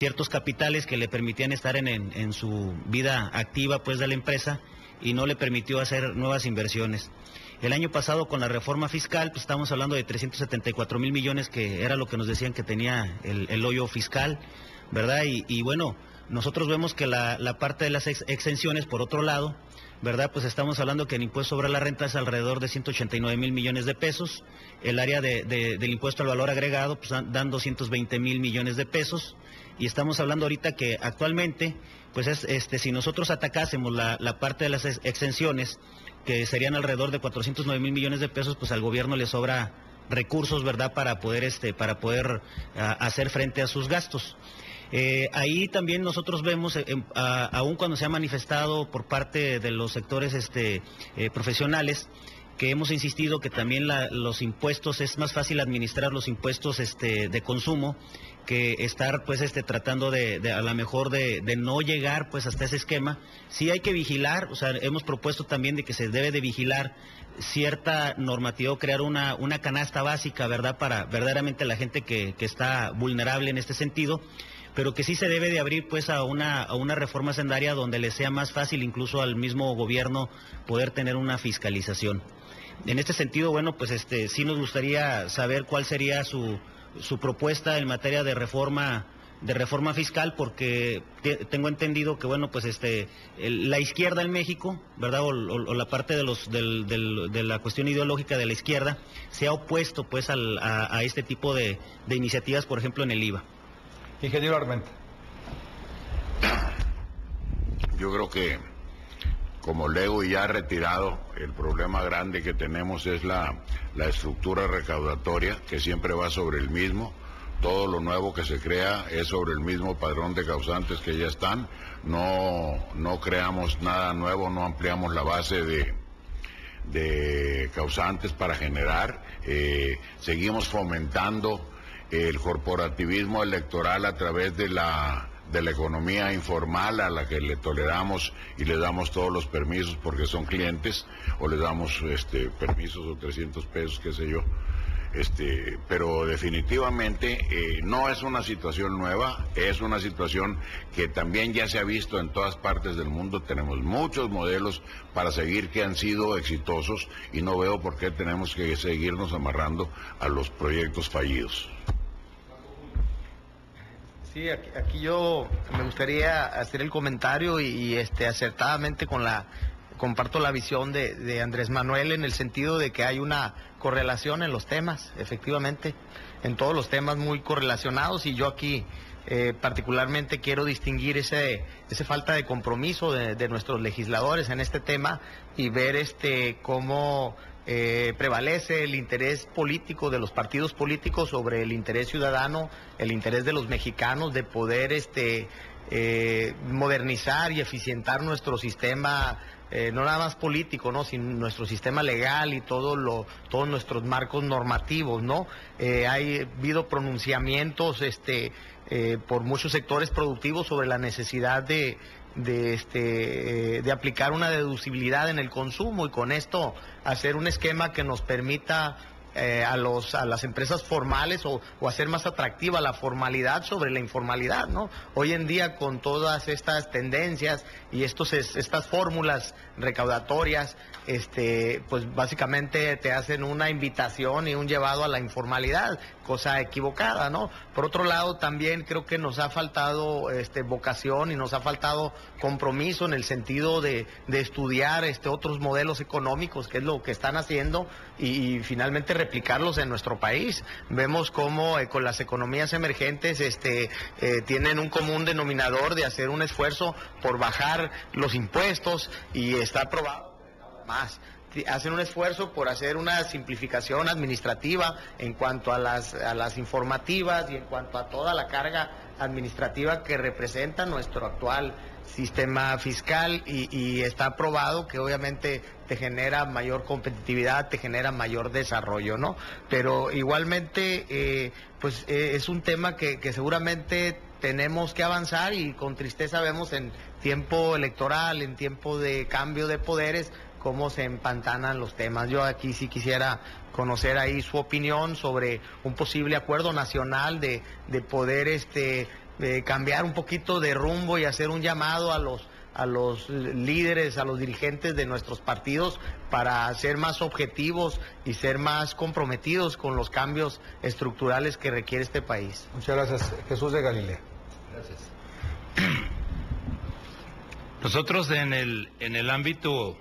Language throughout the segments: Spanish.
ciertos capitales que le permitían estar en su vida activa pues de la empresa y no le permitió hacer nuevas inversiones. El año pasado con la reforma fiscal pues estamos hablando de 374,000 millones, que era lo que nos decían que tenía el hoyo fiscal, ¿verdad? Y bueno, nosotros vemos que la parte de las exenciones, por otro lado, ¿verdad? Pues estamos hablando que el impuesto sobre la renta es alrededor de 189,000 millones de pesos, el área del impuesto al valor agregado pues dan 220,000 millones de pesos, y estamos hablando ahorita que actualmente, pues si nosotros atacásemos la parte de las exenciones, que serían alrededor de 409,000 millones de pesos, pues al gobierno le sobra recursos, ¿verdad?, para poder hacer frente a sus gastos. Ahí también nosotros vemos, aun cuando se ha manifestado por parte de los sectores profesionales, que hemos insistido que también los impuestos, es más fácil administrar los impuestos de consumo que estar pues tratando a lo mejor de no llegar pues hasta ese esquema. Sí hay que vigilar, o sea, hemos propuesto también de que se debe de vigilar cierta normativa, crear una canasta básica, ¿verdad?, para verdaderamente la gente que está vulnerable en este sentido, pero que sí se debe de abrir pues a una reforma hacendaria donde le sea más fácil incluso al mismo gobierno poder tener una fiscalización. En este sentido, bueno, pues sí nos gustaría saber cuál sería su propuesta en materia de reforma fiscal, porque tengo entendido que, bueno, pues la izquierda en México, ¿verdad?, o la parte de la cuestión ideológica de la izquierda se ha opuesto pues a este tipo de iniciativas, por ejemplo, en el IVA. Ingeniero Armenta. Yo creo que, como Lego ya retirado, el problema grande que tenemos es la estructura recaudatoria, que siempre va sobre el mismo. Todo lo nuevo que se crea es sobre el mismo padrón de causantes que ya están. No creamos nada nuevo, no ampliamos la base de causantes para generar. Seguimos fomentando el corporativismo electoral a través de la economía informal, a la que le toleramos y le damos todos los permisos porque son clientes, o le damos permisos o 300 pesos, qué sé yo. Pero definitivamente no es una situación nueva, es una situación que también ya se ha visto en todas partes del mundo. Tenemos muchos modelos para seguir que han sido exitosos y no veo por qué tenemos que seguirnos amarrando a los proyectos fallidos. Sí, aquí yo me gustaría hacer el comentario y acertadamente comparto la visión de Andrés Manuel, en el sentido de que hay una correlación en los temas, efectivamente, en todos los temas muy correlacionados, y yo aquí particularmente quiero distinguir esa falta de compromiso de nuestros legisladores en este tema y ver cómo prevalece el interés político de los partidos políticos sobre el interés ciudadano, el interés de los mexicanos de poder modernizar y eficientar nuestro sistema, no nada más político, ¿no?, sino nuestro sistema legal y todos nuestros marcos normativos, ¿no? Ha habido pronunciamientos por muchos sectores productivos sobre la necesidad de aplicar una deducibilidad en el consumo, y con esto hacer un esquema que nos permita a las empresas formales o hacer más atractiva la formalidad sobre la informalidad, ¿no? Hoy en día, con todas estas tendencias y estas fórmulas recaudatorias, pues básicamente te hacen una invitación y un llevado a la informalidad, cosa equivocada, ¿no? Por otro lado, también creo que nos ha faltado vocación y nos ha faltado compromiso en el sentido de estudiar otros modelos económicos, que es lo que están haciendo, y finalmente replicarlos en nuestro país. Vemos cómo con las economías emergentes tienen un común denominador de hacer un esfuerzo por bajar los impuestos, y está probado más. Hacen un esfuerzo por hacer una simplificación administrativa en cuanto a las informativas y en cuanto a toda la carga administrativa que representa nuestro actual sistema fiscal, y está probado que obviamente te genera mayor competitividad, te genera mayor desarrollo, ¿no? Pero igualmente pues es un tema que seguramente tenemos que avanzar, y con tristeza vemos en tiempo electoral, en tiempo de cambio de poderes, cómo se empantanan los temas. Yo aquí sí quisiera conocer ahí su opinión sobre un posible acuerdo nacional de poder cambiar un poquito de rumbo y hacer un llamado a los líderes, a los dirigentes de nuestros partidos para ser más objetivos y ser más comprometidos con los cambios estructurales que requiere este país. Muchas gracias. Jesús de Galilea. Gracias. Nosotros en el ámbito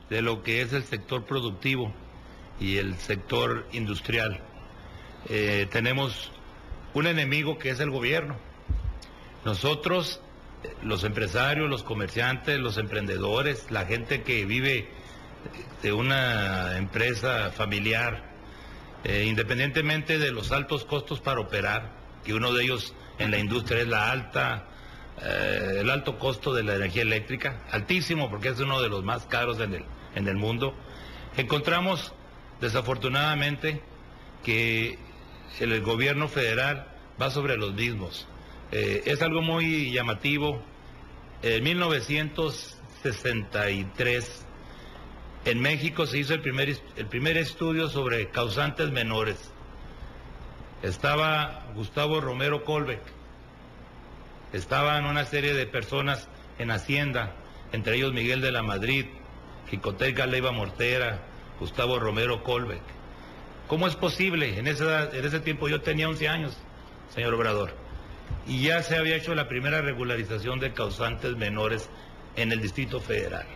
de lo que es el sector productivo y el sector industrial, tenemos un enemigo que es el gobierno. Nosotros, los empresarios, los comerciantes, los emprendedores, la gente que vive de una empresa familiar, independientemente de los altos costos para operar, que uno de ellos en la industria es el alto costo de la energía eléctrica, altísimo porque es uno de los más caros en el mundo, encontramos desafortunadamente que el gobierno federal va sobre los mismos. Es algo muy llamativo. En 1963 en México se hizo el primer estudio sobre causantes menores. Estaba Gustavo Romero Colbeck, estaban una serie de personas en Hacienda, entre ellos Miguel de la Madrid, Jicoteca Leiva Mortera, Gustavo Romero Colbeck. ¿Cómo es posible? En ese tiempo yo tenía 11 años, señor Obrador, y ya se había hecho la primera regularización de causantes menores en el Distrito Federal.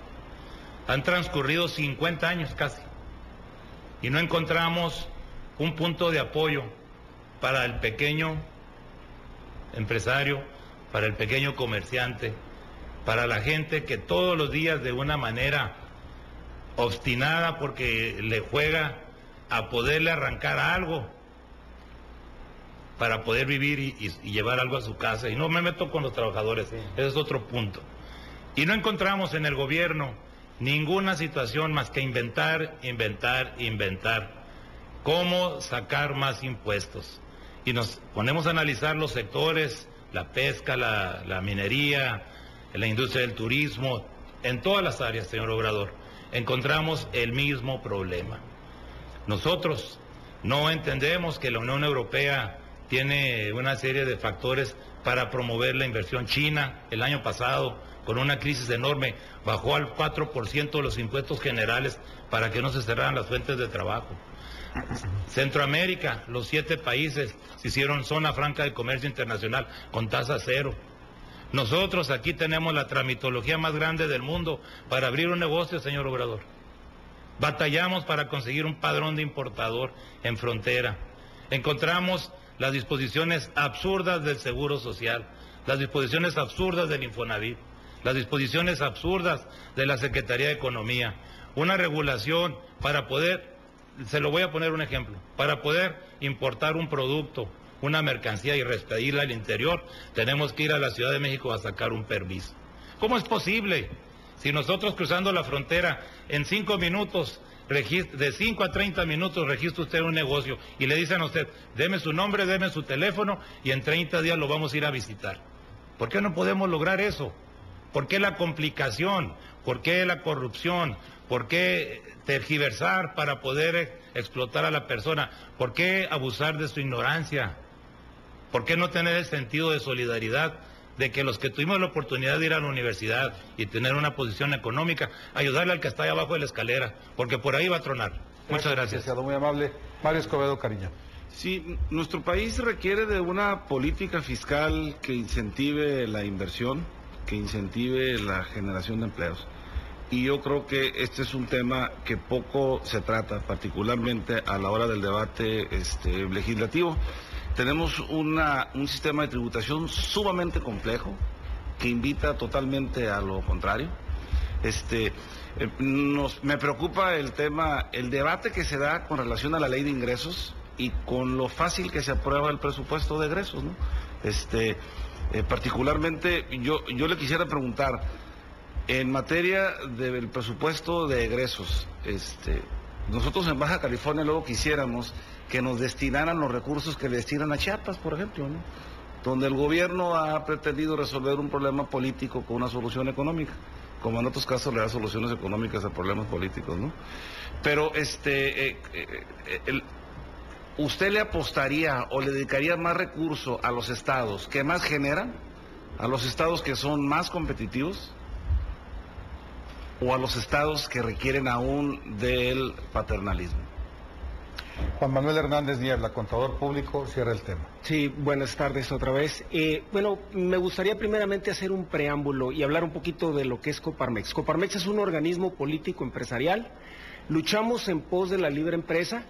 Han transcurrido 50 años casi, y no encontramos un punto de apoyo para el pequeño empresario, para el pequeño comerciante, para la gente que todos los días de una manera obstinada porque le juega a poderle arrancar algo para poder vivir y llevar algo a su casa. Y no me meto con los trabajadores, sí. Ese es otro punto. Y no encontramos en el gobierno ninguna situación más que inventar cómo sacar más impuestos. Y nos ponemos a analizar los sectores, la pesca, la minería, la industria del turismo, en todas las áreas, señor Obrador, encontramos el mismo problema. Nosotros no entendemos que la Unión Europea tiene una serie de factores para promover la inversión. China, el año pasado, con una crisis enorme, bajó al 4% los impuestos generales para que no se cerraran las fuentes de trabajo. Centroamérica, los 7 países se hicieron zona franca de comercio internacional con tasa cero. Nosotros aquí tenemos la tramitología más grande del mundo para abrir un negocio, señor Obrador. Batallamos para conseguir un padrón de importador en frontera. Encontramos las disposiciones absurdas del Seguro Social, las disposiciones absurdas del Infonavit, las disposiciones absurdas de la Secretaría de Economía. Una regulación para poder, se lo voy a poner un ejemplo, para poder importar un producto, una mercancía y expedirla al interior, tenemos que ir a la Ciudad de México a sacar un permiso. ¿Cómo es posible? Si nosotros cruzando la frontera en 5 minutos, de 5 a 30 minutos registra usted un negocio y le dicen a usted, deme su nombre, deme su teléfono y en 30 días lo vamos a ir a visitar. ¿Por qué no podemos lograr eso? ¿Por qué la complicación? ¿Por qué la corrupción? ¿Por qué tergiversar para poder explotar a la persona? ¿Por qué abusar de su ignorancia? ¿Por qué no tener el sentido de solidaridad de que los que tuvimos la oportunidad de ir a la universidad y tener una posición económica, ayudarle al que está ahí abajo de la escalera, porque por ahí va a tronar? Muchas gracias. Muy amable. Mario Escobedo Cariño. Sí, nuestro país requiere de una política fiscal que incentive la inversión, que incentive la generación de empleos. Y yo creo que este es un tema que poco se trata, particularmente a la hora del debate legislativo. Tenemos un sistema de tributación sumamente complejo que invita totalmente a lo contrario. Me preocupa el debate que se da con relación a la ley de ingresos y con lo fácil que se aprueba el presupuesto de egresos, ¿no? Particularmente yo le quisiera preguntar, en materia del presupuesto de egresos, nosotros en Baja California luego quisiéramos que nos destinaran los recursos que le destinan a Chiapas, por ejemplo, ¿no? Donde el gobierno ha pretendido resolver un problema político con una solución económica, como en otros casos le da soluciones económicas a problemas políticos, ¿no? Pero ¿usted le apostaría o le dedicaría más recursos a los estados que más generan? ¿A los estados que son más competitivos? ¿O a los estados que requieren aún del paternalismo? Juan Manuel Hernández Niebla, contador público, cierra el tema. Sí, buenas tardes otra vez. Bueno, me gustaría primeramente hacer un preámbulo y hablar un poquito de lo que es Coparmex. Coparmex es un organismo político empresarial, luchamos en pos de la libre empresa,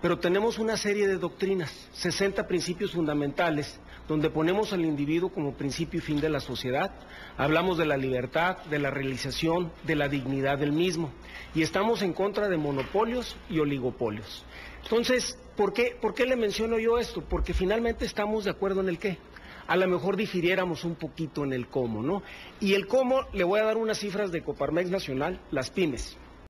pero tenemos una serie de doctrinas, 60 principios fundamentales, donde ponemos al individuo como principio y fin de la sociedad, hablamos de la libertad, de la realización, de la dignidad del mismo, y estamos en contra de monopolios y oligopolios. Entonces, ¿por qué le menciono yo esto? Porque finalmente estamos de acuerdo en el qué. A lo mejor difiriéramos un poquito en el cómo, ¿no? Y el cómo, le voy a dar unas cifras de Coparmex Nacional, las pymes.